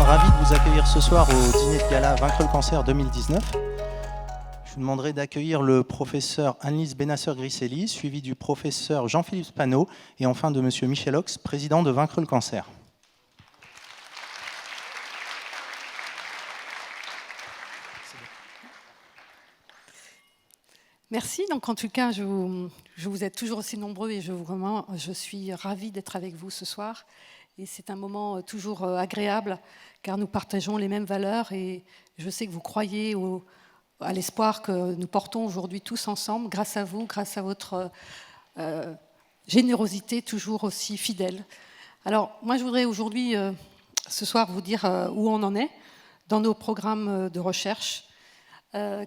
ravi de vous accueillir ce soir au dîner de gala Vaincre le cancer 2019. Je vous demanderai d'accueillir le professeur Annelise Benasser-Griselli, suivi du professeur Jean-Philippe Spano et enfin de monsieur Michel Ox, président de Vaincre le cancer. Merci. Donc, en tout cas, je vous êtes toujours aussi nombreux et je suis ravie d'être avec vous ce soir. Et c'est un moment toujours agréable car nous partageons les mêmes valeurs et je sais que vous croyez à l'espoir que nous portons aujourd'hui tous ensemble grâce à vous, grâce à votre générosité toujours aussi fidèle. Alors, moi, je voudrais aujourd'hui, ce soir, vous dire où on en est dans nos programmes de recherche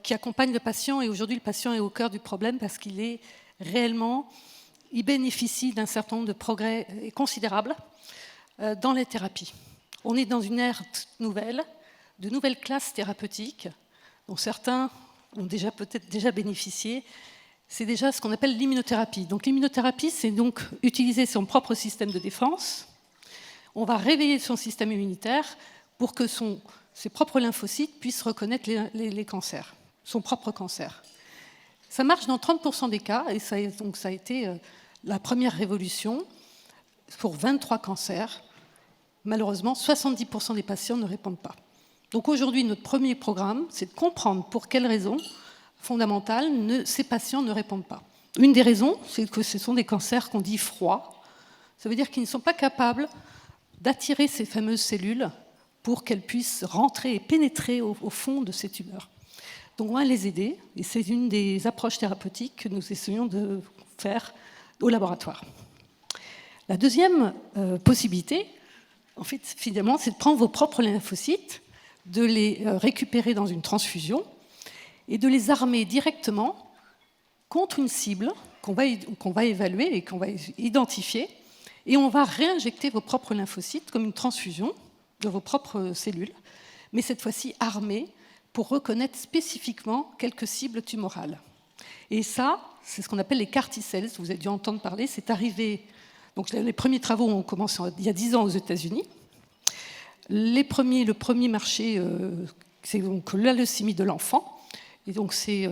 qui accompagne le patient. Et aujourd'hui, le patient est au cœur du problème parce qu'il est réellement, il bénéficie d'un certain nombre de progrès considérables dans les thérapies. On est dans une ère nouvelle, de nouvelles classes thérapeutiques, dont certains ont peut-être déjà bénéficié. C'est déjà ce qu'on appelle l'immunothérapie. Donc l'immunothérapie, c'est donc utiliser son propre système de défense. On va réveiller son système immunitaire pour que ses propres lymphocytes puissent reconnaître les cancers, son propre cancer. Ça marche dans 30% des cas, et ça a été la première révolution pour 23 cancers. Malheureusement, 70% des patients ne répondent pas. Donc aujourd'hui, notre premier programme, c'est de comprendre pour quelles raisons fondamentales ces patients ne répondent pas. Une des raisons, c'est que ce sont des cancers qu'on dit froids. Ça veut dire qu'ils ne sont pas capables d'attirer ces fameuses cellules pour qu'elles puissent rentrer et pénétrer au fond de ces tumeurs. Donc on va les aider, et c'est une des approches thérapeutiques que nous essayons de faire au laboratoire. La deuxième possibilité, en fait, finalement, c'est de prendre vos propres lymphocytes, de les récupérer dans une transfusion et de les armer directement contre une cible qu'on va évaluer et qu'on va identifier, et on va réinjecter vos propres lymphocytes comme une transfusion de vos propres cellules, mais cette fois-ci armées pour reconnaître spécifiquement quelques cibles tumorales. Et ça, c'est ce qu'on appelle les CAR T-cells, vous avez dû entendre parler, c'est arrivé, donc les premiers travaux ont commencé il y a 10 ans aux États-Unis. Le premier marché, c'est donc la leucémie de l'enfant, et donc c'est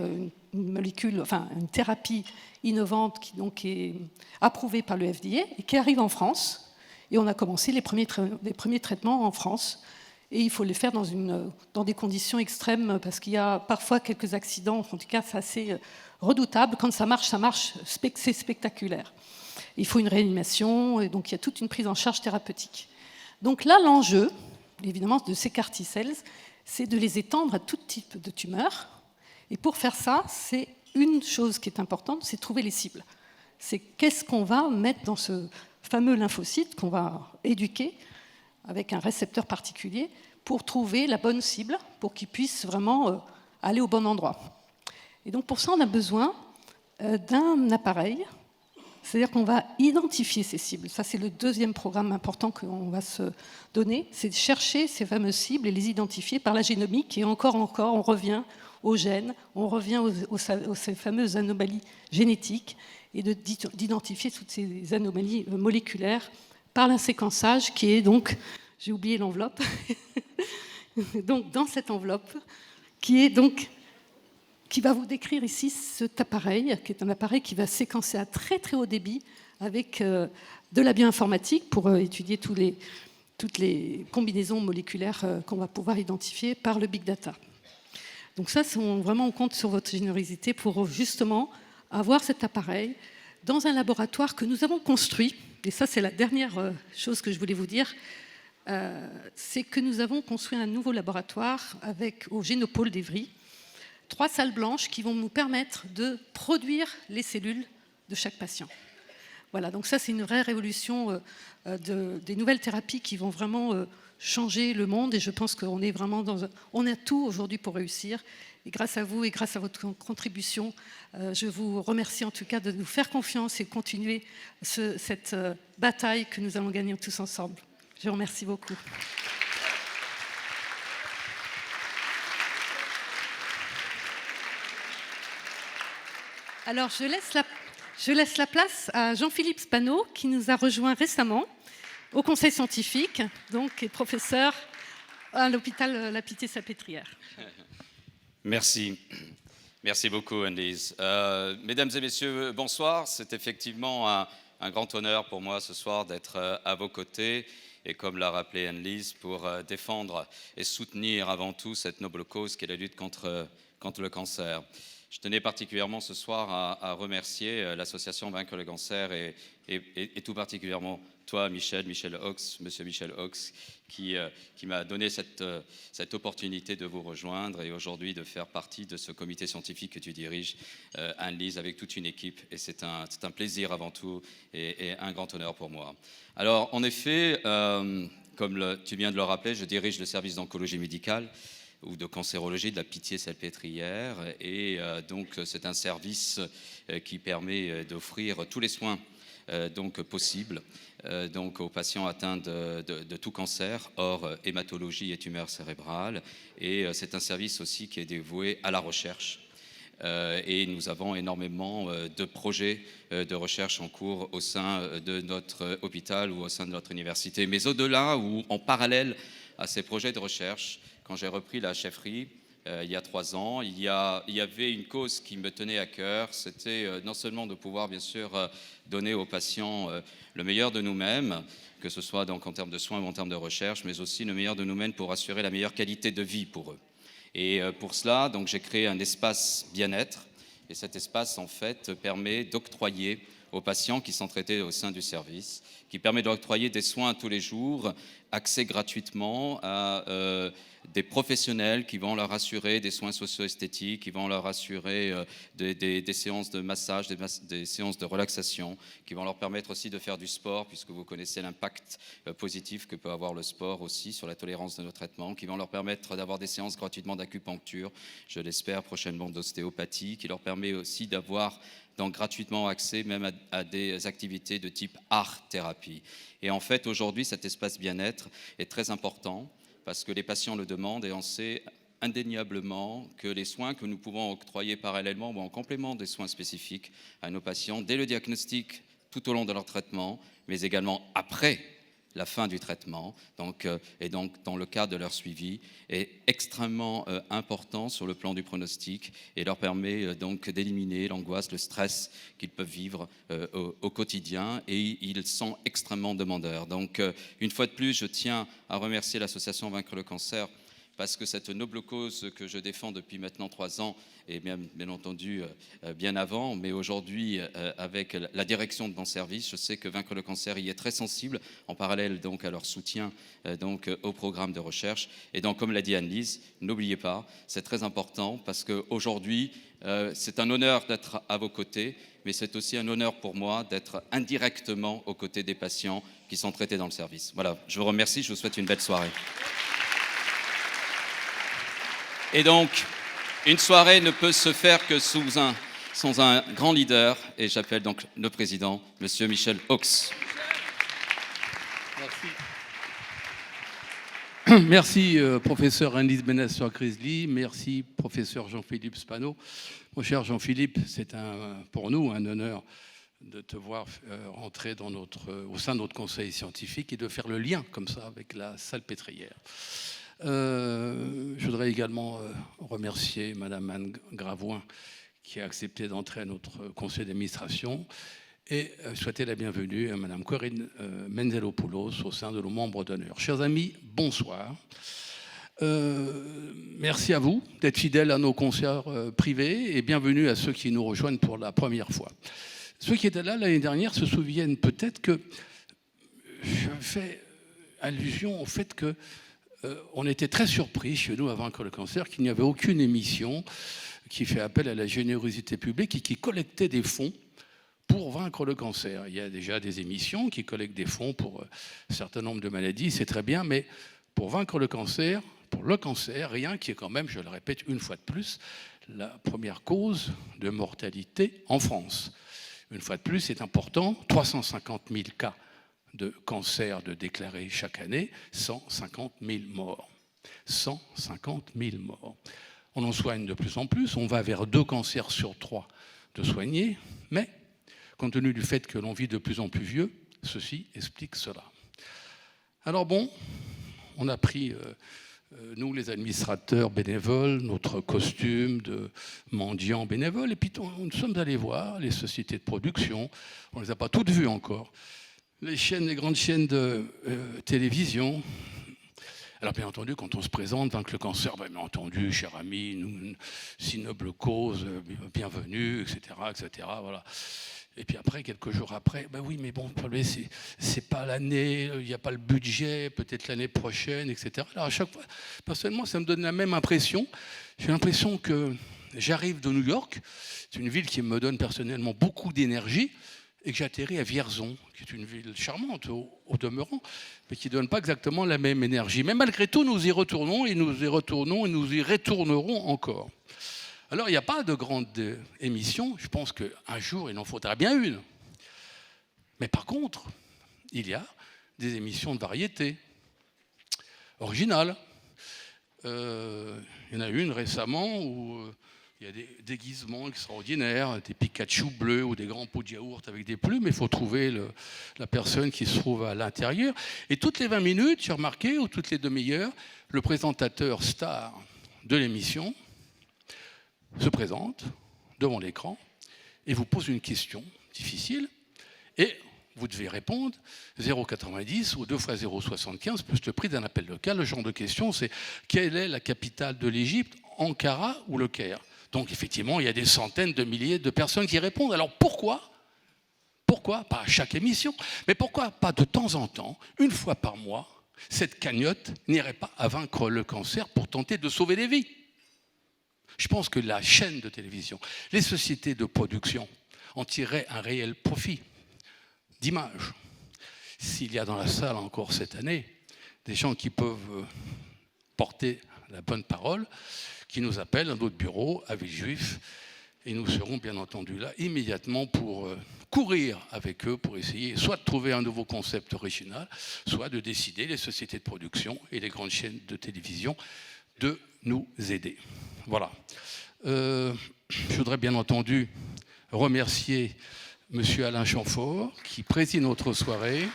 une molécule, enfin une thérapie innovante qui donc est approuvée par le FDA et qui arrive en France. Et on a commencé les premiers traitements en France. Et il faut les faire dans des conditions extrêmes parce qu'il y a parfois quelques accidents. En tout cas, c'est assez redoutable. Quand ça marche, c'est spectaculaire. Il faut une réanimation, et donc il y a toute une prise en charge thérapeutique. Donc là, l'enjeu, évidemment, de ces CAR T-cells, c'est de les étendre à tout type de tumeurs. Et pour faire ça, c'est une chose qui est importante, c'est trouver les cibles. C'est qu'est-ce qu'on va mettre dans ce fameux lymphocyte qu'on va éduquer avec un récepteur particulier pour trouver la bonne cible, pour qu'il puisse vraiment aller au bon endroit. Et donc pour ça, on a besoin d'un appareil, c'est-à-dire qu'on va identifier ces cibles. Ça, c'est le deuxième programme important qu'on va se donner, c'est de chercher ces fameuses cibles et les identifier par la génomique, et encore, on revient aux gènes, on revient aux ces fameuses anomalies génétiques, et d'identifier toutes ces anomalies moléculaires par un séquençage qui est donc, j'ai oublié l'enveloppe, donc dans cette enveloppe, qui va vous décrire ici cet appareil, qui est un appareil qui va séquencer à très très haut débit avec de la bioinformatique pour étudier toutes les combinaisons moléculaires qu'on va pouvoir identifier par le big data. Donc ça, vraiment, on compte sur votre générosité pour justement avoir cet appareil dans un laboratoire que nous avons construit. Et ça, c'est la dernière chose que je voulais vous dire, c'est que nous avons construit un nouveau laboratoire au Génopôle d'Evry, 3 salles blanches qui vont nous permettre de produire les cellules de chaque patient. Voilà, donc ça, c'est une vraie révolution des nouvelles thérapies qui vont vraiment changer le monde, et je pense qu'on est vraiment on a tout aujourd'hui pour réussir. Et grâce à vous et grâce à votre contribution, je vous remercie en tout cas de nous faire confiance et continuer cette bataille que nous allons gagner tous ensemble. Je vous remercie beaucoup. Alors, je laisse la place à Jean-Philippe Spano, qui nous a rejoint récemment au Conseil scientifique, donc est professeur à l'hôpital La Pitié-Salpêtrière. Merci. Merci beaucoup, Anne-Lise. Mesdames et messieurs, bonsoir. C'est effectivement un grand honneur pour moi ce soir d'être à vos côtés et, comme l'a rappelé Anne-Lise, pour défendre et soutenir avant tout cette noble cause qui est la lutte contre le cancer. Je tenais particulièrement ce soir à remercier l'association Vaincre le cancer et tout particulièrement toi, Michel Haux, monsieur Michel Haux, qui m'a donné cette opportunité de vous rejoindre et aujourd'hui de faire partie de ce comité scientifique que tu diriges, Anne-Lise, avec toute une équipe. Et c'est un plaisir avant tout et un grand honneur pour moi. Alors, en effet, comme tu viens de le rappeler, je dirige le service d'oncologie médicale ou de cancérologie de la Pitié-Salpêtrière. Et donc, c'est un service qui permet d'offrir tous les soins donc possibles donc aux patients atteints de tout cancer, hors hématologie et tumeurs cérébrales. Et c'est un service aussi qui est dévoué à la recherche. Et nous avons énormément de projets de recherche en cours au sein de notre hôpital ou au sein de notre université. Mais au-delà ou en parallèle à ces projets de recherche, quand j'ai repris la chefferie il y a 3 ans, il y avait une cause qui me tenait à cœur. C'était non seulement de pouvoir, bien sûr, donner aux patients le meilleur de nous-mêmes, que ce soit donc en termes de soins ou en termes de recherche, mais aussi le meilleur de nous-mêmes pour assurer la meilleure qualité de vie pour eux. Et pour cela, donc, j'ai créé un espace bien-être. Et cet espace, en fait, permet d'octroyer aux patients qui sont traités au sein du service, qui permet d'octroyer des soins tous les jours, accès gratuitement à des professionnels qui vont leur assurer des soins socio-esthétiques, qui vont leur assurer des séances de massage, des séances de relaxation, qui vont leur permettre aussi de faire du sport, puisque vous connaissez l'impact positif que peut avoir le sport aussi sur la tolérance de nos traitements, qui vont leur permettre d'avoir des séances gratuitement d'acupuncture, je l'espère prochainement d'ostéopathie, qui leur permet aussi d'avoir donc gratuitement accès même à des activités de type art-thérapie. Et en fait, aujourd'hui, cet espace bien-être est très important parce que les patients le demandent et on sait indéniablement que les soins que nous pouvons octroyer parallèlement ou en complément des soins spécifiques à nos patients, dès le diagnostic, tout au long de leur traitement, mais également après la fin du traitement, et donc dans le cadre de leur suivi, est extrêmement important sur le plan du pronostic et leur permet donc d'éliminer l'angoisse, le stress qu'ils peuvent vivre au quotidien, et ils sont extrêmement demandeurs. Donc une fois de plus, je tiens à remercier l'association Vaincre le cancer parce que cette noble cause que je défends depuis maintenant 3 ans, et bien entendu bien avant, mais aujourd'hui avec la direction de mon service, je sais que Vaincre le cancer y est très sensible, en parallèle donc à leur soutien donc au programme de recherche. Et donc, comme l'a dit Anne-Lise, n'oubliez pas, c'est très important parce qu'aujourd'hui, c'est un honneur d'être à vos côtés, mais c'est aussi un honneur pour moi d'être indirectement aux côtés des patients qui sont traités dans le service. Voilà, je vous remercie, je vous souhaite une belle soirée. Et donc, une soirée ne peut se faire que sous un grand leader, et j'appelle donc le président, monsieur Michel Haux. Merci. Merci, professeur Anne-Lise Benasseur-Grizzly. Merci, professeur Jean-Philippe Spano. Mon cher Jean-Philippe, c'est pour nous un honneur de te voir entrer au sein de notre conseil scientifique et de faire le lien comme ça avec la Salpêtrière. Je voudrais également remercier Madame Anne Gravoin qui a accepté d'entrer à notre conseil d'administration et souhaiter la bienvenue à Madame Corinne Menzelopoulos au sein de nos membres d'honneur. Chers amis, bonsoir. Merci à vous d'être fidèles à nos concerts privés et bienvenue à ceux qui nous rejoignent pour la première fois. Ceux qui étaient là l'année dernière se souviennent peut-être que je fais allusion au fait que on était très surpris chez nous à Vaincre le cancer qu'il n'y avait aucune émission qui fait appel à la générosité publique et qui collectait des fonds pour vaincre le cancer. Il y a déjà des émissions qui collectent des fonds pour un certain nombre de maladies, c'est très bien, mais pour vaincre le cancer, rien qui est quand même, je le répète une fois de plus, la première cause de mortalité en France. Une fois de plus, c'est important, 350 000 cas de cancer de déclarés chaque année, 150 000 morts. 150 000 morts. On en soigne de plus en plus, on va vers 2 cancers sur 3 de soignés, mais compte tenu du fait que l'on vit de plus en plus vieux, ceci explique cela. Alors bon, on a pris nous les administrateurs bénévoles, notre costume de mendiants bénévoles, et puis nous sommes allés voir les sociétés de production, on ne les a pas toutes vues encore, les grandes chaînes de télévision. Alors bien entendu, quand on se présente, Vaincre le cancer, bien entendu, cher ami, nous, si noble cause, bienvenue, etc., etc., voilà. Et puis après, quelques jours après, ben oui, mais bon, c'est pas l'année, il n'y a pas le budget, peut-être l'année prochaine, etc. Alors à chaque fois, personnellement, ça me donne la même impression. J'ai l'impression que j'arrive de New York, c'est une ville qui me donne personnellement beaucoup d'énergie, et que j'atterris à Vierzon, qui est une ville charmante au demeurant, mais qui ne donne pas exactement la même énergie. Mais malgré tout, nous y retournons, et nous y retournons, et nous y retournerons encore. Alors, il n'y a pas de grande émission. Je pense qu'un jour, il en faudra bien une. Mais par contre, il y a des émissions de variété originales. Il y en a une récemment où il y a des déguisements extraordinaires, des Pikachu bleus ou des grands pots de yaourt avec des plumes. Il faut trouver la personne qui se trouve à l'intérieur. Et toutes les 20 minutes, j'ai remarqué, ou toutes les demi-heures, le présentateur star de l'émission se présente devant l'écran et vous pose une question difficile et vous devez répondre 0,90 ou 2 fois 0,75 plus le prix d'un appel local. Le genre de question, c'est quelle est la capitale de l'Égypte, Ankara ou Le Caire? Donc effectivement, il y a des centaines de milliers de personnes qui répondent. Alors pourquoi, pas à chaque émission, mais pourquoi pas de temps en temps, une fois par mois, cette cagnotte n'irait pas à Vaincre le cancer pour tenter de sauver des vies? Je pense que la chaîne de télévision, les sociétés de production en tireraient un réel profit d'image. S'il y a dans la salle encore cette année des gens qui peuvent porter la bonne parole, qui nous appellent à notre bureau à Villejuif, et nous serons bien entendu là immédiatement pour courir avec eux, pour essayer soit de trouver un nouveau concept original, soit de décider, les sociétés de production et les grandes chaînes de télévision, de nous aider. Voilà. Je voudrais bien entendu remercier M. Alain Chamfort, qui préside notre soirée.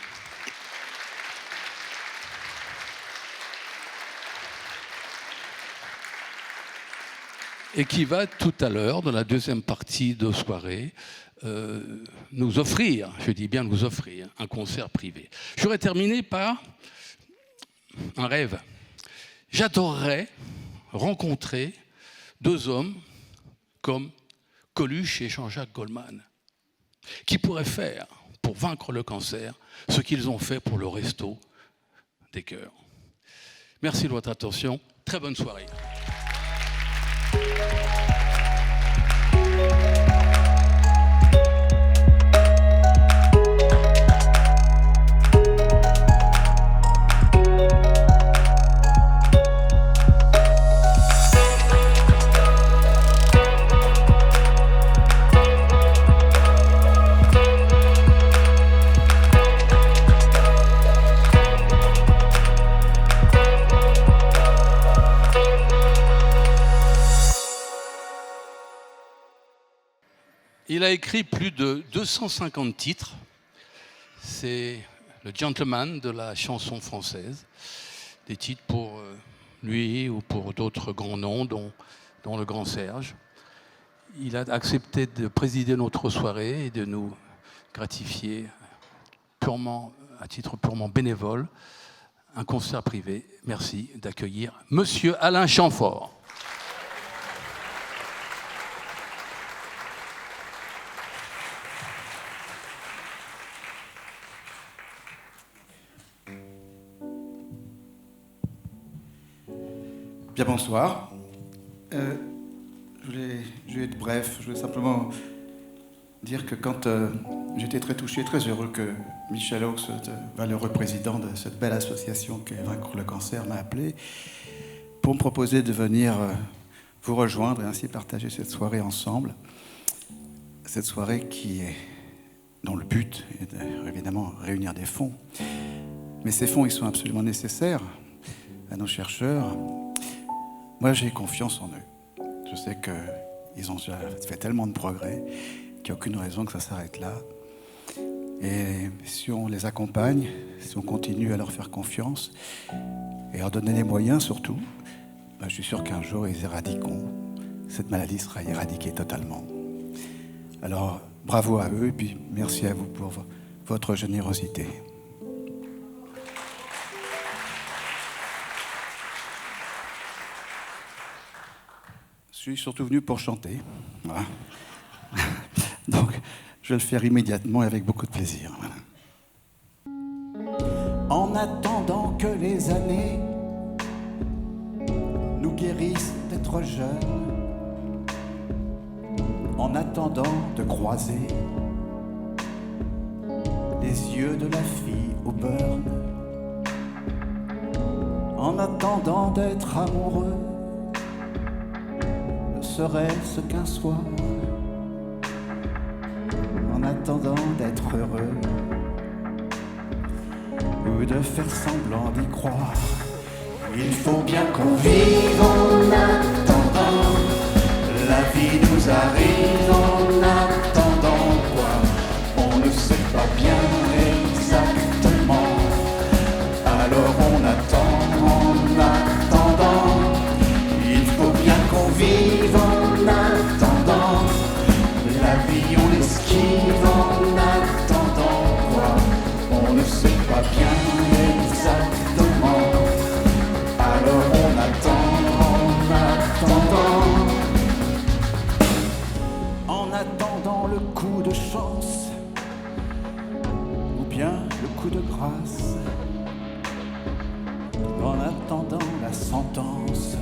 Et qui va tout à l'heure, dans la deuxième partie de soirée, nous offrir, je dis bien nous offrir, un concert privé. J'aurais terminé par un rêve. J'adorerais rencontrer 2 hommes comme Coluche et Jean-Jacques Goldman, qui pourraient faire, pour vaincre le cancer, ce qu'ils ont fait pour le Resto des Cœurs. Merci de votre attention. Très bonne soirée. Il a écrit plus de 250 titres. C'est le gentleman de la chanson française. Des titres pour lui ou pour d'autres grands noms, dont le Grand Serge. Il a accepté de présider notre soirée et de nous gratifier à titre purement bénévole, un concert privé. Merci d'accueillir Monsieur Alain Chamfort. Bien, bonsoir. Je vais être bref. Je voulais simplement dire que quand j'étais très touché, très heureux que Michel Haux, ce valeureux président de cette belle association qu'est Vaincre le cancer, m'a appelé pour me proposer de venir vous rejoindre et ainsi partager cette soirée ensemble. Cette soirée dont le but est évidemment réunir des fonds. Mais ces fonds, ils sont absolument nécessaires à nos chercheurs. Moi, j'ai confiance en eux. Je sais qu'ils ont fait tellement de progrès qu'il n'y a aucune raison que ça s'arrête là. Et si on les accompagne, si on continue à leur faire confiance et leur donner les moyens surtout, je suis sûr qu'un jour ils éradiqueront. Cette maladie sera éradiquée totalement. Alors bravo à eux et puis merci à vous pour votre générosité. Je suis surtout venu pour chanter. Voilà. Donc, je vais le faire immédiatement et avec beaucoup de plaisir. Voilà. En attendant que les années nous guérissent d'être jeunes, en attendant de croiser les yeux de la fille au burn, en attendant d'être amoureux, ne serait-ce qu'un soir, en attendant d'être heureux ou de faire semblant d'y croire. Il faut bien qu'on vive en attendant, la vie nous arrive en attendant quoi, on ne sait pas bien exactement, alors on attend en attendant. Il faut bien qu'on vive en attendant, la vie on l'esquive en attendant quoi, on ne sait pas bien exactement, alors on attend en attendant. En attendant le coup de chance ou bien le coup de grâce, en attendant la sentence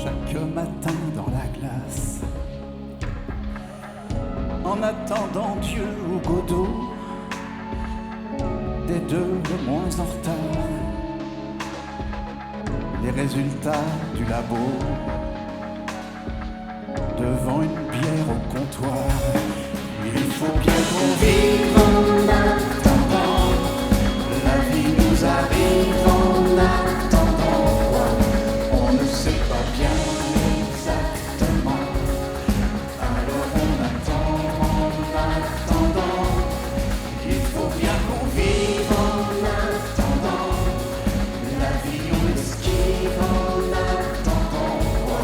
chaque matin dans la glace, en attendant Dieu ou Godot, des deux le moins en retard, les résultats du labo, devant une bière au comptoir. Il faut bien qu'on vive en attendant, la vie nous arrive en attendant quoi, on ne sait pas bien exactement, alors on attend en attendant. Il faut bien qu'on vive en attendant, la vie on l'esquive en attendant quoi,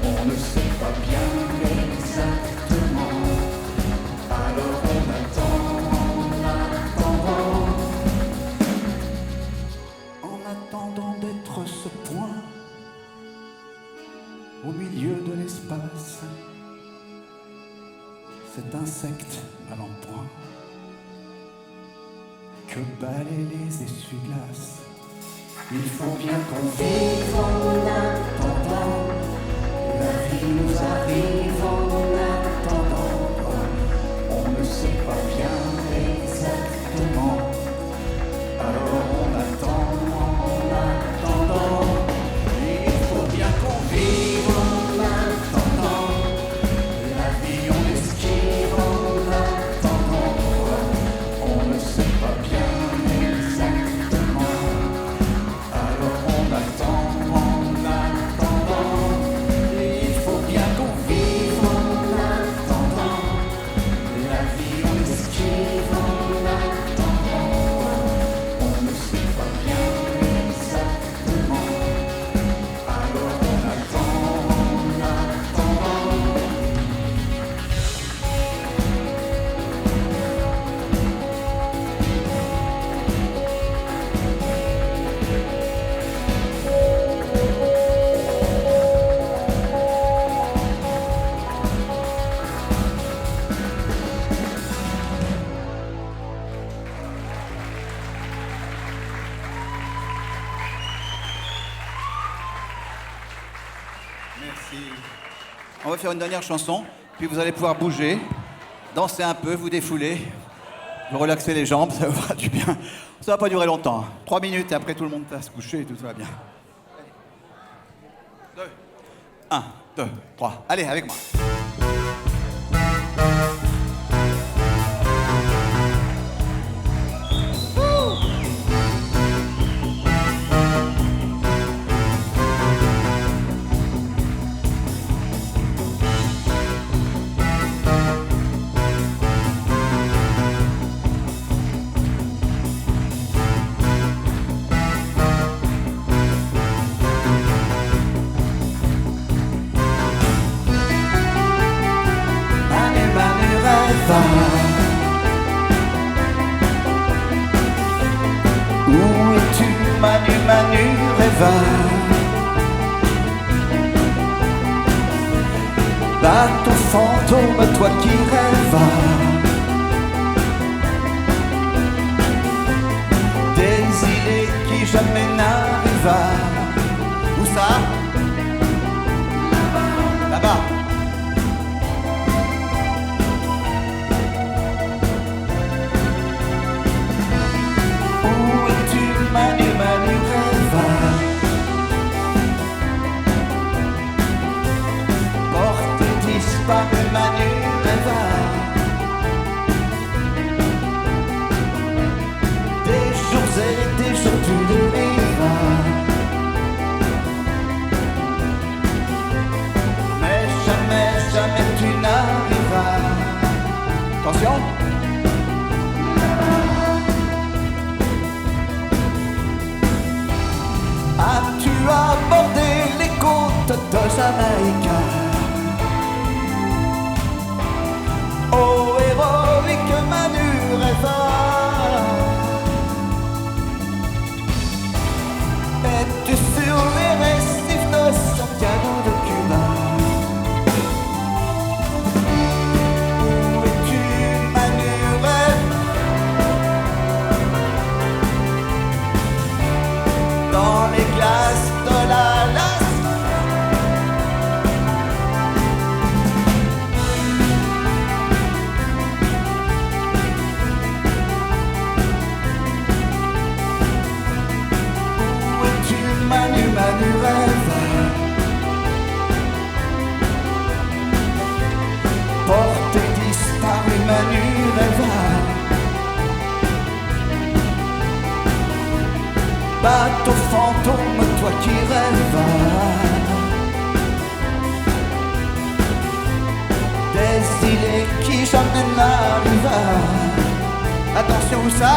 on ne sait pas bien exactement, alors on attend en attendant. En attendant d'être ce point au milieu de l'espace, cet insecte mal en point que balaient les essuie-glaces. Il faut bien qu'on vive en attendant, la vie nous arrive en attendant, on ne sait pas bien exactement, alors on attend en attendant. Il faut bien qu'on vive en attendant, la vie on l'esquive en attendant, on ne sait pas bien exactement, alors on attend en attendant. Il faut bien qu'on vive en attendant, la vie on l'esquive en attendant, on ne sait pas bien exactement, alors on attend en attendant. Merci. On va faire une dernière chanson, puis vous allez pouvoir bouger, danser un peu, vous défouler, vous relaxer les jambes, ça vous fera du bien. Ça va pas durer longtemps, 3 minutes et après tout le monde va se coucher et tout va bien. 1, 2, 3, allez avec moi. Manu rêva. Bateau fantôme, toi qui rêvas. Des idées qui jamais n'arriva. Où ça? Là-bas. Où es-tu, Manu, Manu rêva? Porte disparue, Manu rêva. Des jours et des jours tu le rêvas. Mais jamais, jamais tu n'arriveras. Attention. As-tu abordé les côtes de Jamaïque? Oh, héroïque Manu rêva. Es-tu sur les récifs de Santiago de Cuba? Où es-tu, Manu rêve? Dans les glaces de l'Alaska. Où es-tu, Manu, Manu rêve? Porté disparu, Manu rêva. Bateau fantôme, toi qui rêvas. Des îles qui jamais n'arrivent. Attention, où ça?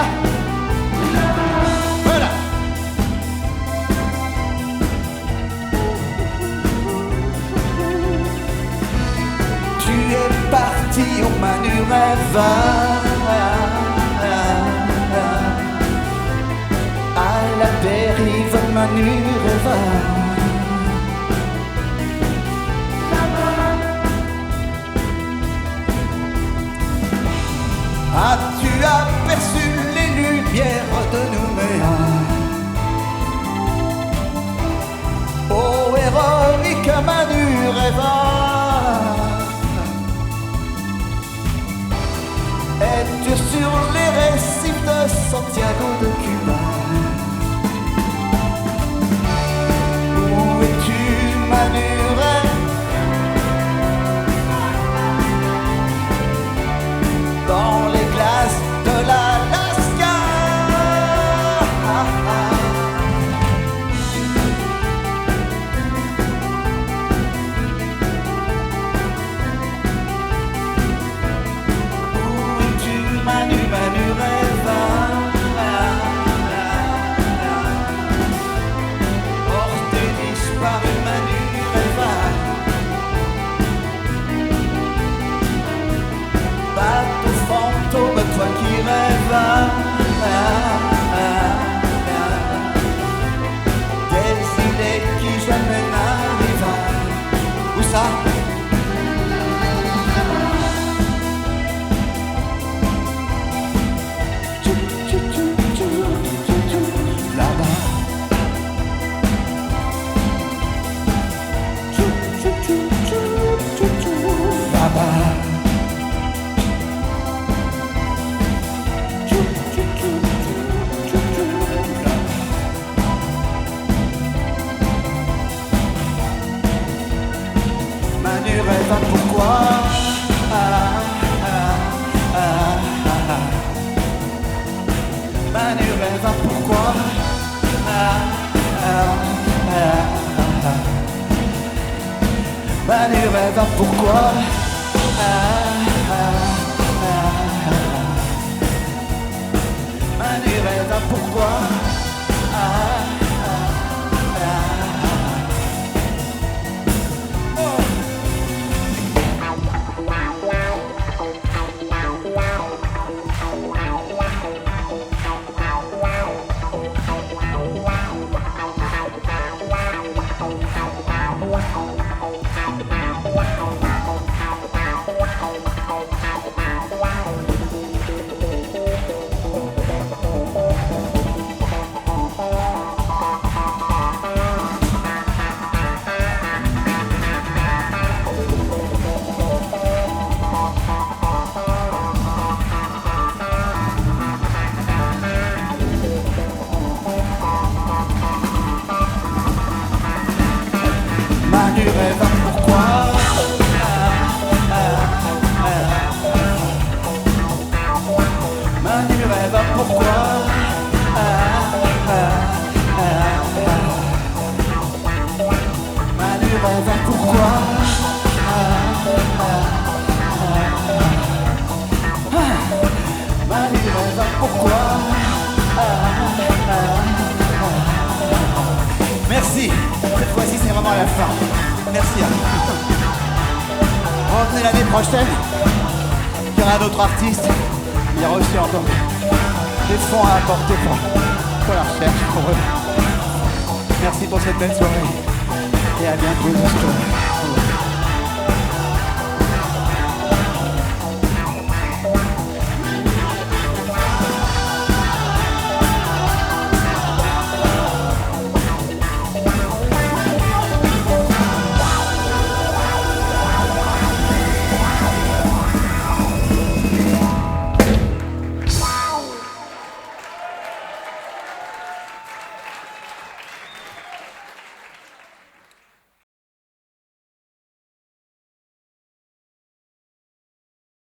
Voilà. Tu es parti au Manu rêva. À la dérive, Manu rêva. As-tu aperçu les lumières de Nouméa? Oh, héroïque Manu rêva. Es-tu sur les récifs de Santiago de Cuba? Où es-tu, Manu rêve? Dans les glaces de l'Alaska. Où es-tu, Manu, Manu rêva? Porté disparu, Manu rêva. Bateau fantôme, toi qui rêvas. Des idées qui jamais n'arrivent. Où ça? Là-bas. Là-bas. Manu rêva pourquoi? Manu rêva pourquoi? Manu rêva pourquoi? Manu rêva pourquoi? Manu rêve pourquoi Manu rêve pourquoi Manu rêve pourquoi Manu rêve pourquoi Merci, cette fois-ci c'est vraiment la fin. Merci. Revenez l'année prochaine, il y aura d'autres artistes. Il y aura aussi encore des fonds à apporter pour la recherche, pour eux. Merci pour cette belle soirée et à bientôt.